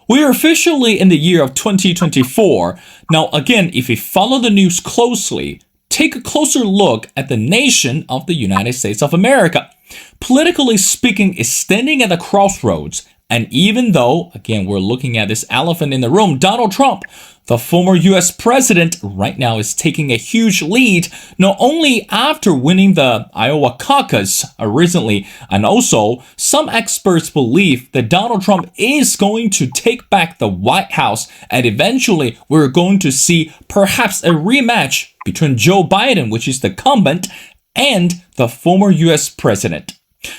We are officially in the year of 2024. Now, again, if you follow the news closely, take a closer look at the nation of the United States of America. Politically speaking, is standing at the crossroads. And even though, again, we're looking at this elephant in the room, Donald Trump, the former US president, right now is taking a huge lead, not only after winning the Iowa caucus recently, and also some experts believe that Donald Trump is going to take back the White House, and eventually we're going to see perhaps a rematch between Joe Biden, which is the incumbent, and the former US president.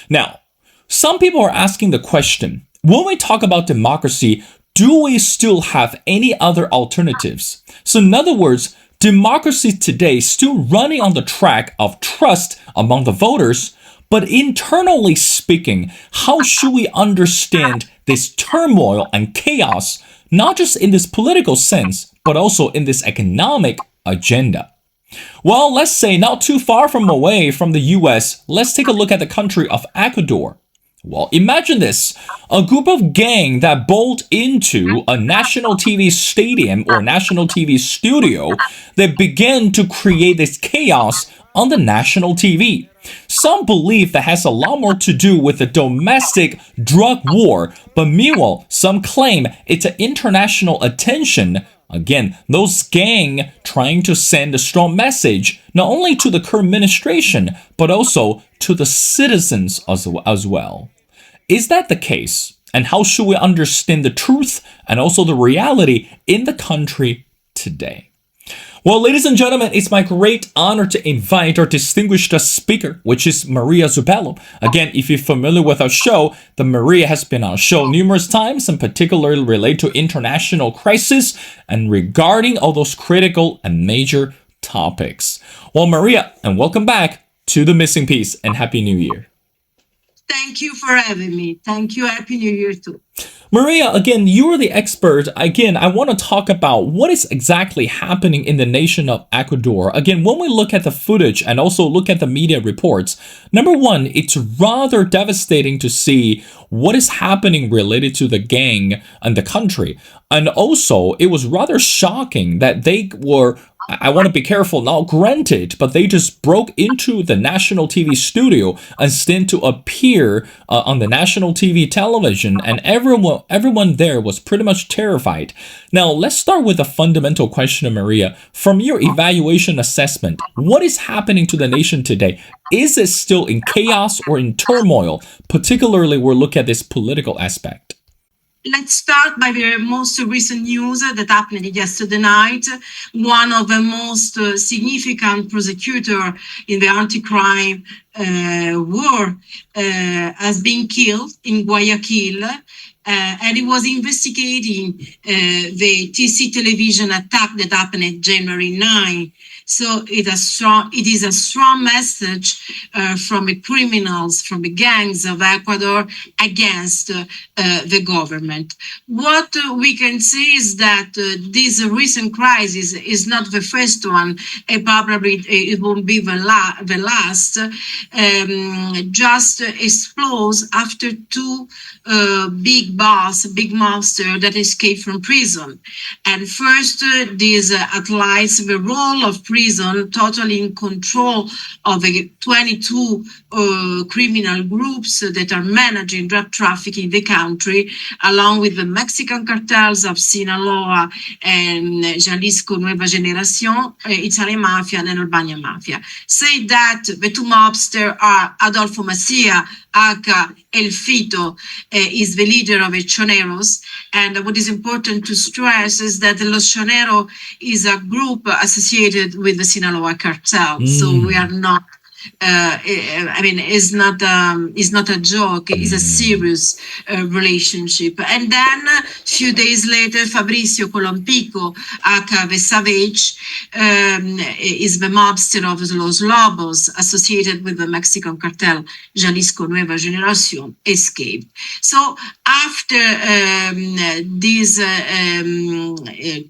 Now, some people are asking the question, when we talk about democracy, do we still have any other alternatives? So in other words, democracy today is still running on the track of trust among the voters, but internally speaking, how should we understand this turmoil and chaos, not just in this political sense, but also in this economic agenda? Well, let's say not too far from away from the US, let's take a look at the country of Ecuador. Well, imagine this, a group of gang that bolt into a national TV stadium or national TV studio that began to create this chaos on the national TV. Some believe that has a lot more to do with the domestic drug war, but meanwhile, some claim it's an international attention. Again, those gang trying to send a strong message, not only to the current administration, but also to the citizens as well. Is that the case? And how should we understand the truth and also the reality in the country today? Well, ladies and gentlemen, it's my great honor to invite our distinguished speaker, which is Maria Zuppello. Again, if you're familiar with our show, the Maria has been on our show numerous times, and particularly related to international crisis and regarding all those critical and major topics. Well, Maria, and welcome back to The Missing Piece, and Happy New Year. Thank you for having me. Thank you. Happy New Year too. Maria, again, you're the expert. Again, I want to talk about what is exactly happening in the nation of Ecuador. Again, when we look at the footage and also look at the media reports, number one, it's rather devastating to see what is happening related to the gang and the country. And also, it was rather shocking that they were, I want to be careful, not granted, but they just broke into the national TV studio and stand to appear on the national TV television, and everyone there was pretty much terrified. Now, let's start with a fundamental question, Maria. From your evaluation assessment, what is happening to the nation today? Is it still in chaos or in turmoil? Particularly, we're looking at this political aspect. Let's start by the most recent news that happened yesterday night. One of the most significant prosecutor in the anti-crime war has been killed in Guayaquil. And he was investigating the TC television attack that happened on January 9. So it is a strong message from the criminals, from the gangs of Ecuador against the government. What we can say is that this recent crisis is not the first one, and probably it won't be the last. Just explodes after two big monster that escaped from prison. And first, this outlines the role of prison, totally in control of the 22 criminal groups that are managing drug trafficking in the country, along with the Mexican cartels of Sinaloa and Jalisco Nueva Generación, Italian Mafia, and Albania Mafia. Say that the two mobsters are Adolfo Macia, aka El Fito, is the leader of the Choneros. And what is important to stress is that the Los Choneros is a group associated with the Sinaloa cartel. So we are not, it's not a joke, it's a serious relationship. And then a few days later, Fabricio Colompico, aka the Savage, is the mobster of Los Lobos, associated with the Mexican cartel Jalisco Nueva Generación, escaped. So after these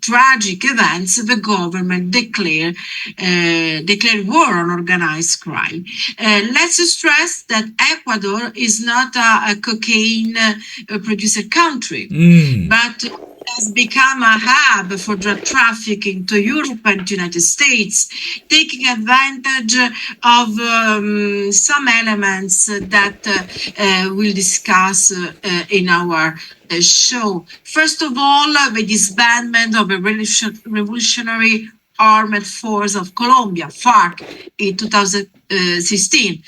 tragic events, the government declared war on organized crime. crime. Let's stress that Ecuador is not a cocaine producer country, but has become a hub for drug trafficking to Europe and United States, taking advantage of some elements that we'll discuss in our show. First of all, the disbandment of a revolutionary armed force of Colombia, FARC, in 2016.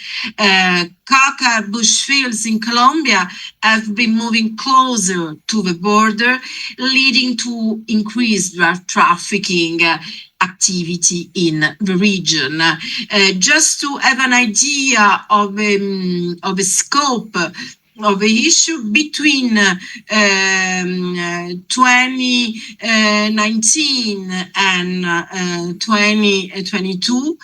Coca bush fields in Colombia have been moving closer to the border, leading to increased drug trafficking activity in the region. Just to have an idea of the scope of the issue, between 2019 and 2022,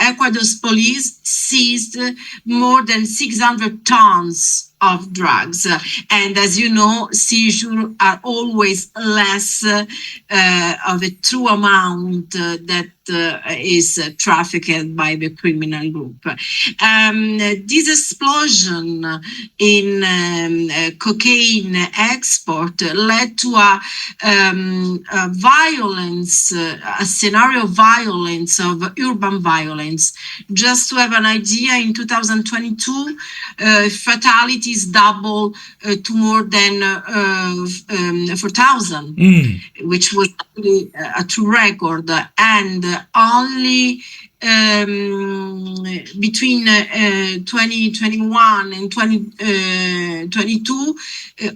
Ecuador's police seized more than 600 tons of drugs. And as you know, seizures are always less of a true amount that is trafficked by the criminal group. This explosion in cocaine export led to a violence, a scenario of violence, of urban violence. Just to have an idea, in 2022, fatalities doubled to more than 4,000, which was really a true record. And only between 2021 and 2022,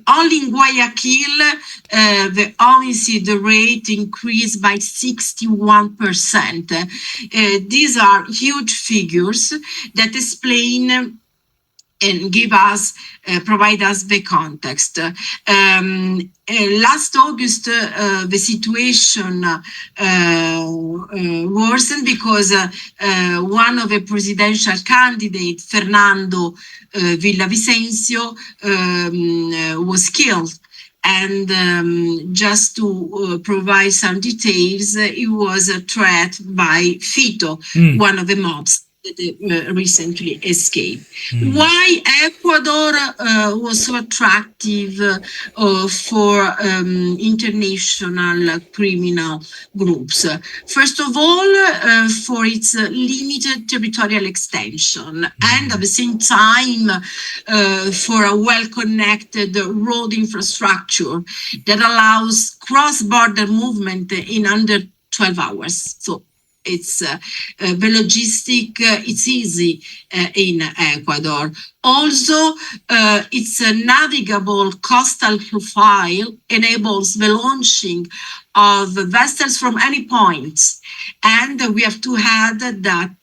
only in Guayaquil, the homicide rate increased by 61%. These are huge figures that explain and provide us the context. Last August, the situation worsened because one of the presidential candidates, Fernando Villavicencio, was killed. And just to provide some details, he was threatened by Fito, one of the mobs that recently escaped. Why Ecuador was so attractive for international criminal groups? First of all, for its limited territorial extension, and at the same time, for a well-connected road infrastructure that allows cross-border movement in under 12 hours. So it's the logistic, it's easy in Ecuador. Also, its navigable coastal profile enables the launching of vessels from any point. And we have to add that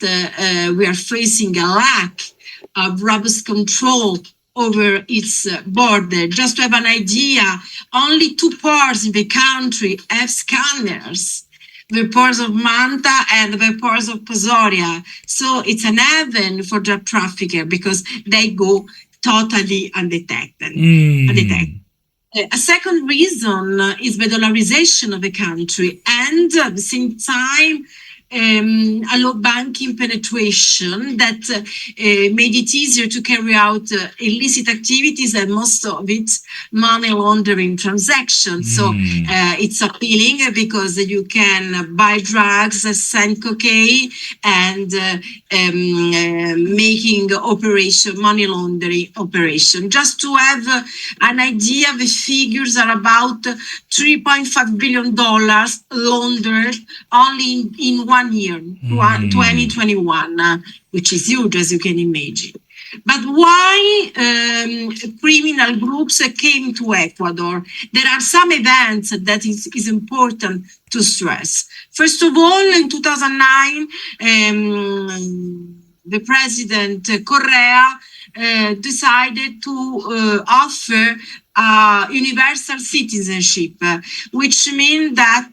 we are facing a lack of robust control over its border. Just to have an idea, only 2 ports in the country have scanners: the ports of Manta and the ports of Pozoria. So it's an heaven for drug traffickers because they go totally undetected. A second reason is the dollarization of the country, and at the same time, a low banking penetration that made it easier to carry out illicit activities, and most of it money laundering transactions. So it's appealing because you can buy drugs, send cocaine, and making money laundering operation. Just to have an idea, the figures are about $3.5 billion laundered only in 1 year, 2021, which is huge, as you can imagine. But why criminal groups came to Ecuador? There are some events that is important to stress. First of all, in 2009, the president, Correa, decided to offer universal citizenship, which means that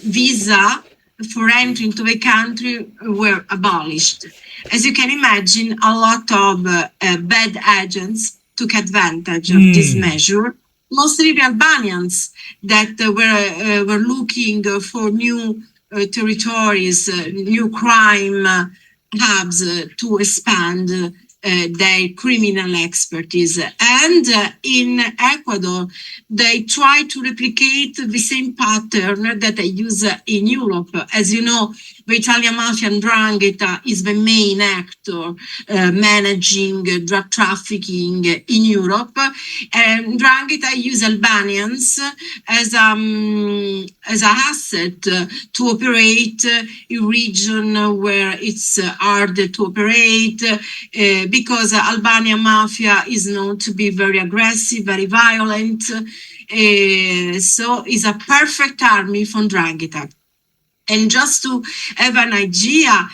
visa for entry into the country were abolished. As you can imagine, a lot of bad agents took advantage of this measure, mostly the Albanians that were looking for new territories, new crime hubs to expand their criminal expertise. And in Ecuador, they try to replicate the same pattern that they use in Europe. As you know, the Italian mafia and 'Ndrangheta is the main actor managing drug trafficking in Europe. And 'Ndrangheta use Albanians as an asset to operate in region where it's hard to operate because Albanian mafia is known to be very aggressive, very violent. So it's a perfect army for 'Ndrangheta. And just to have an idea,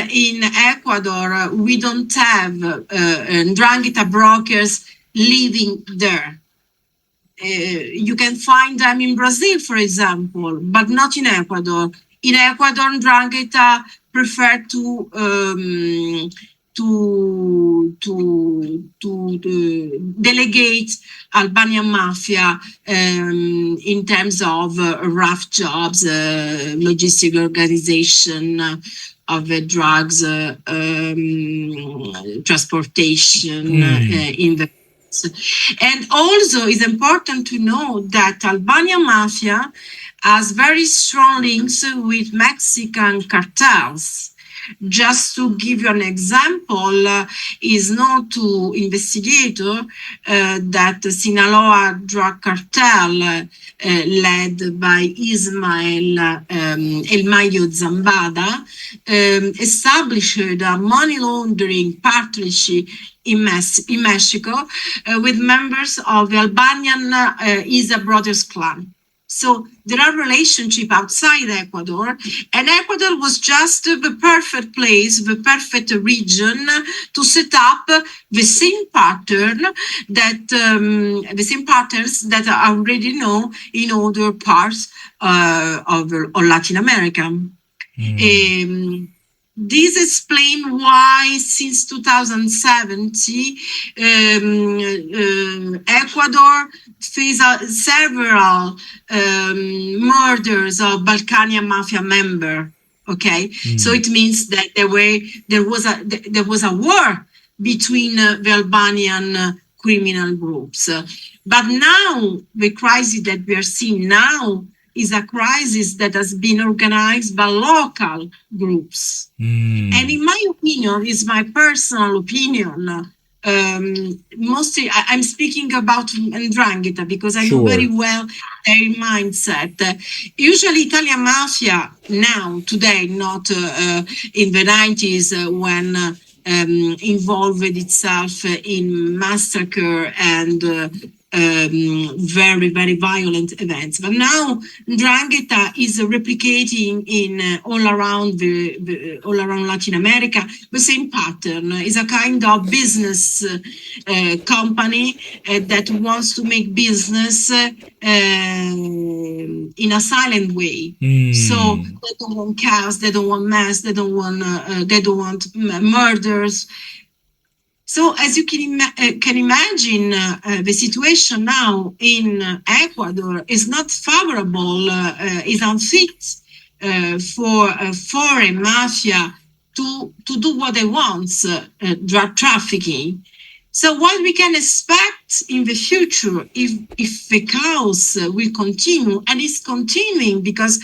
in Ecuador, we don't have 'Ndrangheta brokers living there. You can find them in Brazil, for example, but not in Ecuador. In Ecuador, 'Ndrangheta prefer to delegate Albanian mafia in terms of rough jobs, logistic organization of drugs, transportation in the. And also, it's important to know that Albanian mafia has very strong links with Mexican cartels. Just to give you an example, is known to investigator that Sinaloa drug cartel led by Ismael El Mayo Zambada established a money laundering partnership in Mexico with members of the Albanian Isa Brothers clan. So there are relationships outside Ecuador, and Ecuador was just the perfect place, the perfect region to set up the same pattern that the same patterns that I already know in other parts of Latin America. This explains why since 2017, Ecuador faced several murders of Balkanian mafia members. Okay, so it means that there was a war between the Albanian criminal groups. But now the crisis that we are seeing now is a crisis that has been organized by local groups. And in my opinion, is my personal opinion, mostly I'm speaking about 'Ndrangheta because I know very well their mindset. Usually Italian mafia now, today, not in the 90s when involved itself in massacre and very, very violent events. But now 'Ndrangheta is replicating in all around Latin America the same pattern. It's a kind of business company that wants to make business in a silent way. So they don't want chaos, they don't want mess, they don't want murders. So as you can imagine, the situation now in Ecuador is not favorable, is unfit for foreign mafia to do what they want, drug trafficking. So what we can expect in the future if the chaos will continue, and it's continuing because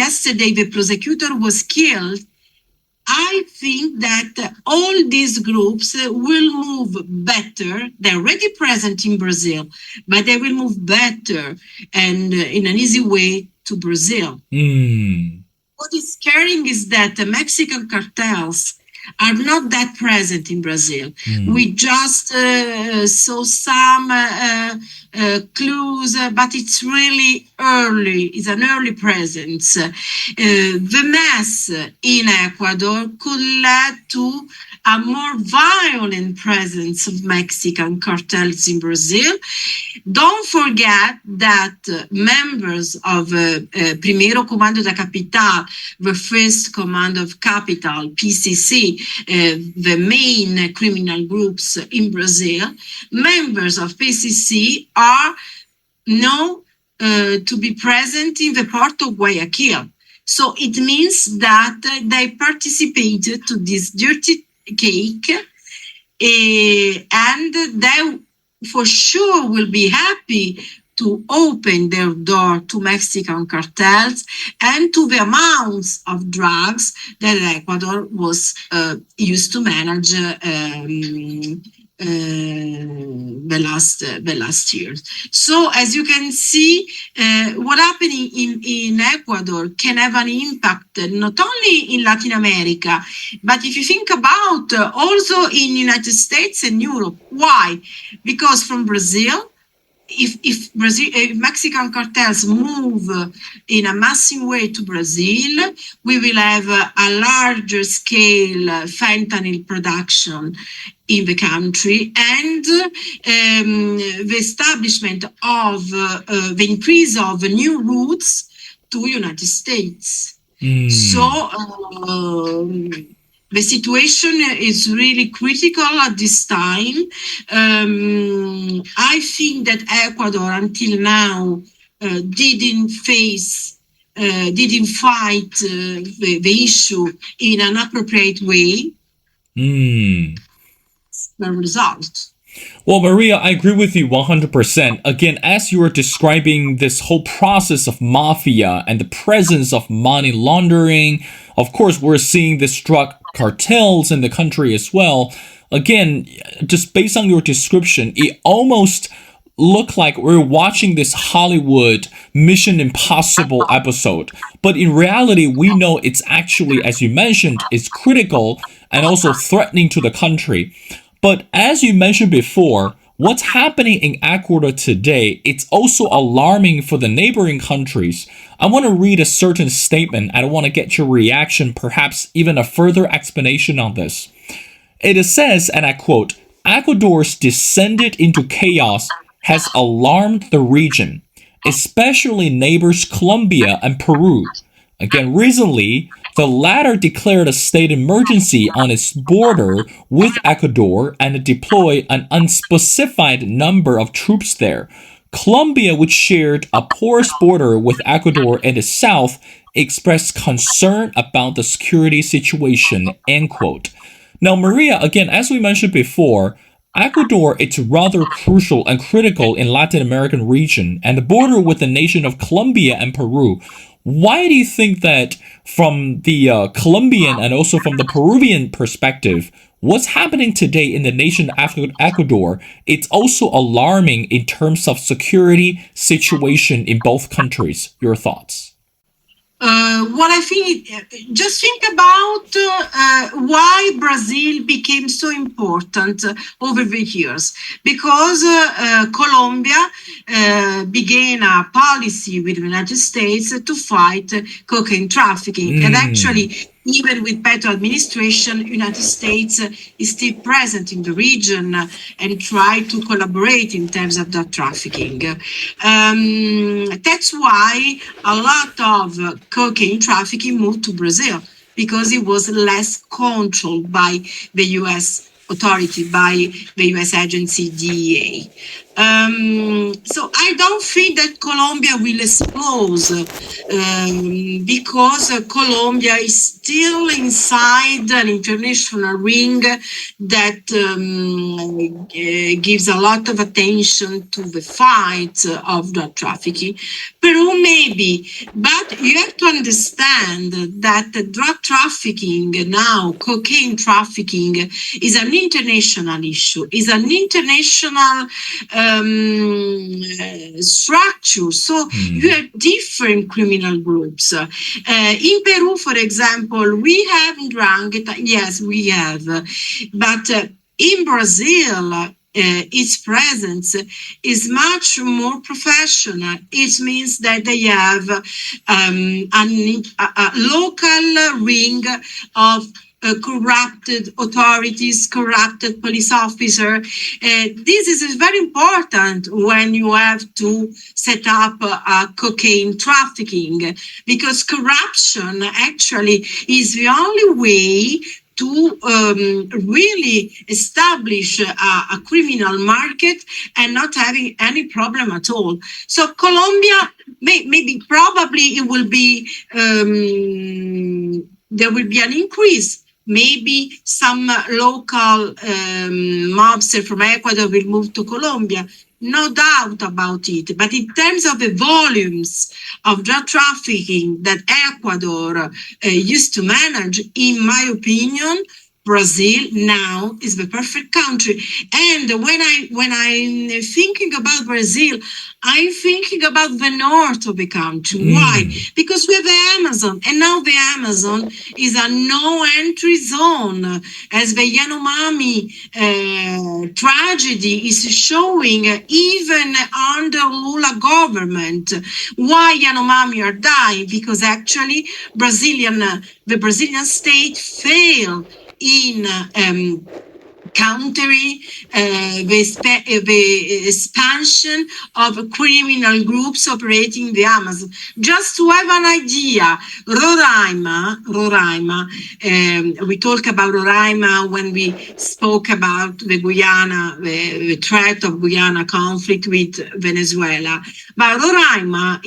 yesterday the prosecutor was killed, I think that all these groups will move better. They're already present in Brazil, but they will move better and in an easy way to Brazil. What is scaring is that the Mexican cartels are not that present in Brazil. We just saw some clues, but it's really early. It's an early presence. The mess in Ecuador could lead to a more violent presence of Mexican cartels in Brazil. Don't forget that members of Primeiro Comando da Capital, the first command of capital, PCC, the main criminal groups in Brazil, members of PCC are known to be present in the port of Guayaquil. So it means that they participated to this dirty cake, and they for sure will be happy to open their door to Mexican cartels and to the amounts of drugs that Ecuador was used to manage the last years. So as you can see, what happening in Ecuador can have an impact not only in Latin America, but if you think about also in United States and Europe. Why? Because from Brazil, if Mexican cartels move in a massive way to Brazil, we will have a larger scale fentanyl production in the country, and the establishment of the increase of new routes to United States. So the situation is really critical at this time. I think that Ecuador until now didn't fight the issue in an appropriate way. The result. Well, Maria, I agree with you 100%. Again, as you were describing this whole process of mafia and the presence of money laundering, of course, we're seeing this drug cartels in the country as well. Again, just based on your description, it almost looked like we're watching this Hollywood Mission Impossible episode. But in reality, we know it's actually, as you mentioned, it's critical and also threatening to the country. But as you mentioned before, what's happening in Ecuador today, it's also alarming for the neighboring countries. I want to read a certain statement. I want to get your reaction, perhaps even a further explanation on this. It says, and I quote, Ecuador's descended into chaos has alarmed the region, especially neighbors Colombia and Peru. Again, recently, the latter declared a state emergency on its border with Ecuador and deployed an unspecified number of troops there. Colombia, which shared a porous border with Ecuador in the south, expressed concern about the security situation, end quote. Now, Maria, again, as we mentioned before, Ecuador, it's rather crucial and critical in Latin American region and the border with the nation of Colombia and Peru. Why do you think that from the Colombian and also from the Peruvian perspective, what's happening today in the nation of Ecuador, it's also alarming in terms of security situation in both countries? Your thoughts? What I think, just think about why Brazil became so important over the years. Because Colombia began a policy with the United States to fight cocaine trafficking. And actually, even with Petro administration, United States is still present in the region and try to collaborate in terms of drug trafficking. That's why a lot of cocaine trafficking moved to Brazil, because it was less controlled by the U.S. authority, by the U.S. agency DEA. So I don't think that Colombia will explode because Colombia is still inside an international ring that gives a lot of attention to the fight of drug trafficking. Peru maybe, but you have to understand that drug trafficking now, cocaine trafficking, is an international issue, is an international structure. So you have different criminal groups. In Peru, for example, we have drunk. Yes, we have. But in Brazil, its presence is much more professional. It means that they have a local ring of corrupted authorities, corrupted police officer. This is very important when you have to set up a cocaine trafficking, because corruption actually is the only way to really establish a criminal market and not having any problem at all. So Colombia, maybe probably it will be there will be an increase. Maybe some local mobster from Ecuador will move to Colombia. No doubt about it. But in terms of the volumes of drug trafficking that Ecuador used to manage, in my opinion, Brazil now is the perfect country. And when I'm thinking about Brazil, I'm thinking about the north of the country. Why? Because we have the Amazon, and now the Amazon is a no-entry zone, as the Yanomami tragedy is showing, even under Lula government. Why Yanomami are dying? Because actually the Brazilian state failed in countering the expansion of criminal groups operating in the Amazon. Just to have an idea, Roraima, we talked about Roraima when we spoke about the Guyana, the threat of Guyana conflict with Venezuela. But Roraima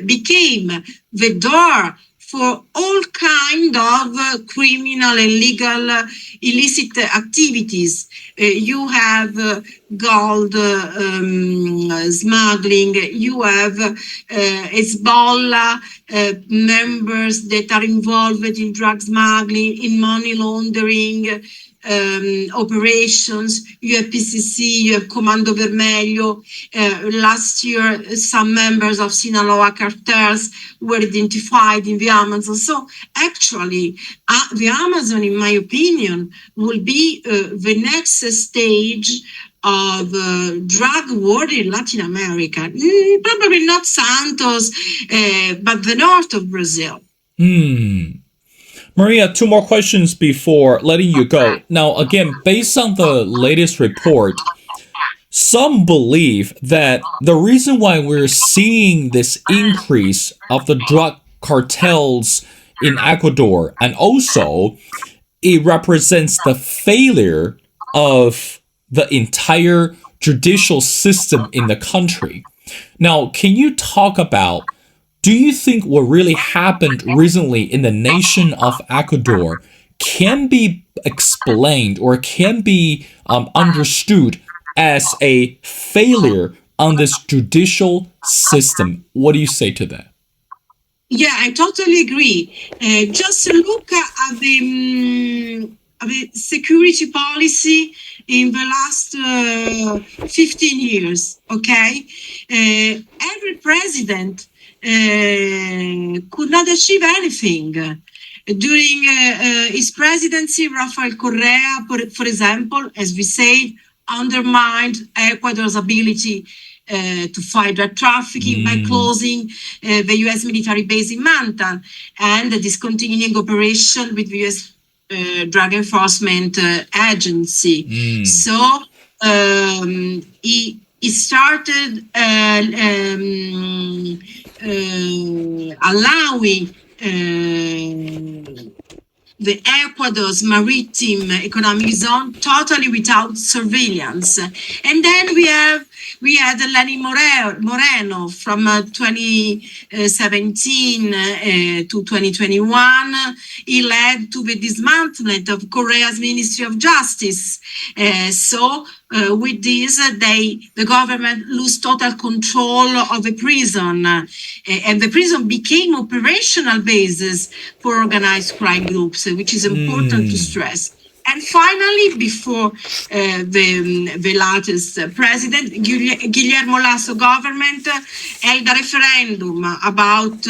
became the door for all kind of criminal and legal illicit activities. You have gold smuggling, you have Hezbollah members that are involved in drug smuggling, in money laundering operations. You have PCC, you have Comando Vermelho. Last year, some members of Sinaloa cartels were identified in the Amazon. So actually, the Amazon, in my opinion, will be the next stage of drug war in Latin America. Probably not Santos, but the north of Brazil. Maria, two more questions before letting you go. Now, again, based on the latest report, some believe that the reason why we're seeing this increase of the drug cartels in Ecuador, and also it represents the failure of the entire judicial system in the country. Now, can you talk about, do you think what really happened recently in the nation of Ecuador can be explained or can be understood as a failure on this judicial system? What do you say to that? Yeah, I totally agree. Just look at the security policy in the last 15 years, okay? Every president could not achieve anything. During his presidency, Rafael Correa, for example, as we said, undermined Ecuador's ability to fight drug trafficking by closing the U.S. military base in Manta and discontinuing operation with the U.S. Drug Enforcement Agency. So he started allowing the Ecuador's maritime economic zone totally without surveillance. And then we had Lenin Moreno from 2017 to 2021. He led to the dismantlement of Korea's Ministry of Justice. With this, the government lost total control of the prison, and the prison became operational bases for organized crime groups, which is important to stress. And finally, before the latest president, Guillermo Lasso government held a referendum about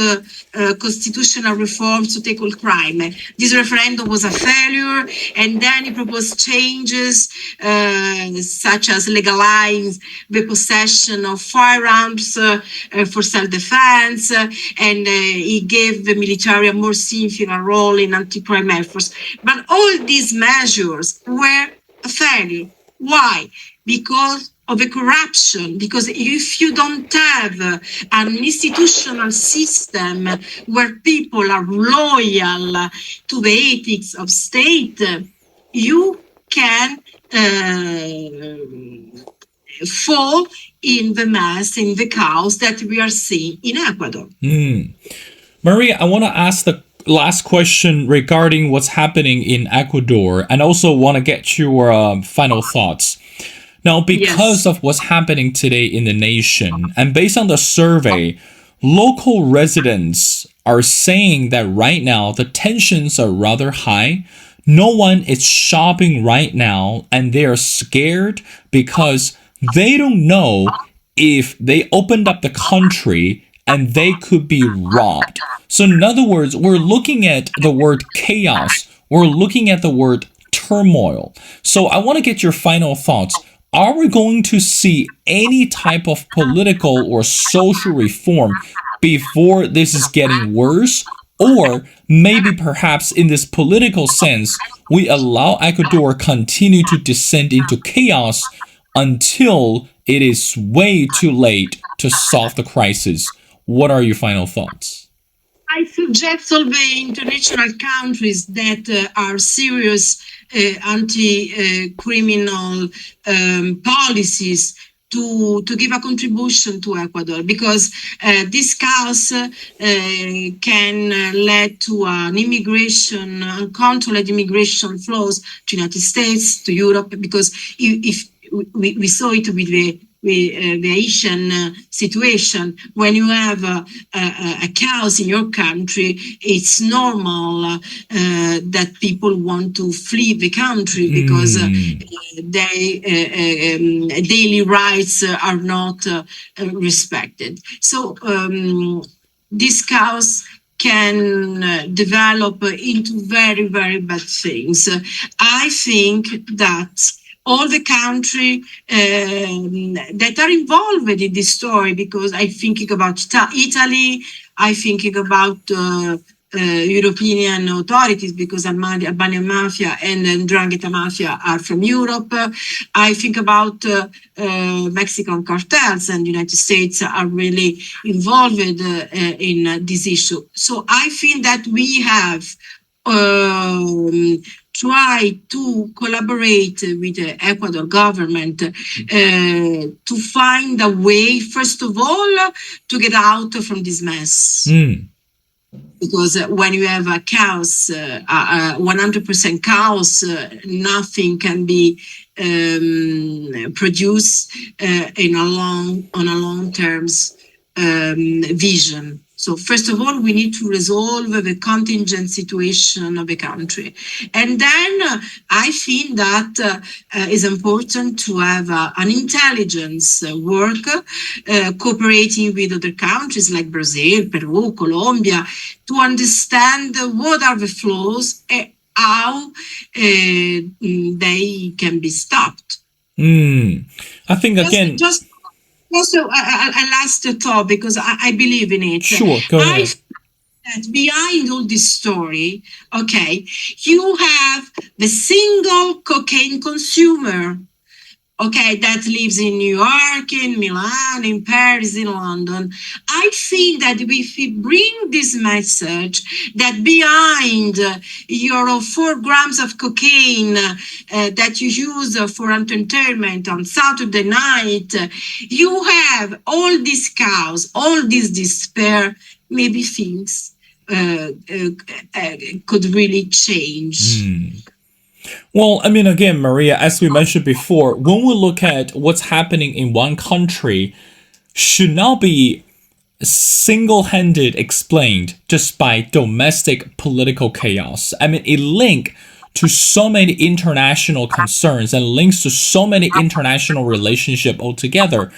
constitutional reforms to tackle crime. This referendum was a failure, and then he proposed changes such as legalizing the possession of firearms for self-defense, and he gave the military a more significant role in anti-crime efforts. But all these measures were a failure. Why? Because of a corruption, because if you don't have an institutional system where people are loyal to the ethics of state, you can fall in the mess, in the chaos that we are seeing in Ecuador. Maria, I want to ask the last question regarding what's happening in Ecuador, and also want to get your final thoughts. Now, because Yes. of what's happening today in the nation, and based on the survey, local residents are saying that right now the tensions are rather high. No one is shopping right now, and they are scared because they don't know if they opened up the country and they could be robbed. So, in other words, we're looking at the word chaos, we're looking at the word turmoil. So, I want to get your final thoughts. Are we going to see any type of political or social reform before this is getting worse? Or maybe perhaps in this political sense, we allow Ecuador continue to descend into chaos until it is way too late to solve the crisis. What are your final thoughts? I suggest all the international countries that are serious anti-criminal policies to give a contribution to Ecuador, because this chaos can lead to an immigration, uncontrolled immigration flows to United States, to Europe, because if we saw it with the Asian situation. When you have a chaos in your country, it's normal that people want to flee the country because their daily rights are not respected. So this chaos can develop into very, very bad things. I think that all the countries that are involved in this story, because I'm thinking about Italy, I'm thinking about European authorities, because Albanian mafia and Ndrangheta mafia are from Europe. I think about Mexican cartels, and the United States are really involved in this issue. So I think that we have try to collaborate with the Ecuador government to find a way, first of all, to get out from this mess. Because when you have a chaos, 100% chaos, nothing can be produced on a long terms vision. So first of all, we need to resolve the contingent situation of the country. And then I think that is important to have an intelligence work cooperating with other countries like Brazil, Peru, Colombia, to understand what are the flaws and how they can be stopped. I think again... Also, a last thought, because I believe in it. Sure, go ahead. That behind all this story, okay, you have the single cocaine consumer, okay, that lives in New York, in Milan, in Paris, in London. I think that if we bring this message that behind your 4 grams of cocaine that you use for entertainment on Saturday night, you have all this chaos, all this despair, maybe things could really change. Well, I mean, again, Maria, as we mentioned before, when we look at what's happening in one country, should not be single-handed explained just by domestic political chaos. I mean, it links to so many international concerns and links to so many international relationships altogether.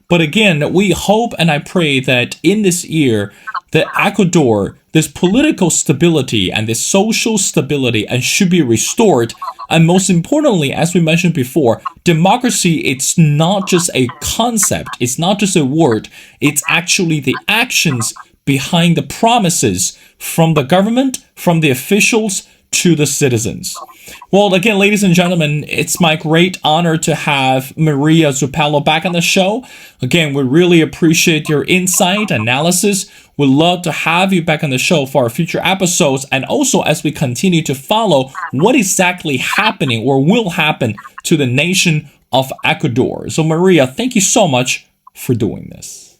But again, we hope and I pray that in this year, that Ecuador, this political stability and this social stability and should be restored. And most importantly, as we mentioned before, democracy, it's not just a concept, it's not just a word, it's actually the actions behind the promises from the government, from the officials to the citizens. Well, again, ladies and gentlemen, it's my great honor to have Maria Zuppello back on the show. Again, we really appreciate your insight, analysis. We'd love to have you back on the show for our future episodes, and also as we continue to follow what exactly happening or will happen to the nation of Ecuador. So, Maria, thank you so much for doing this.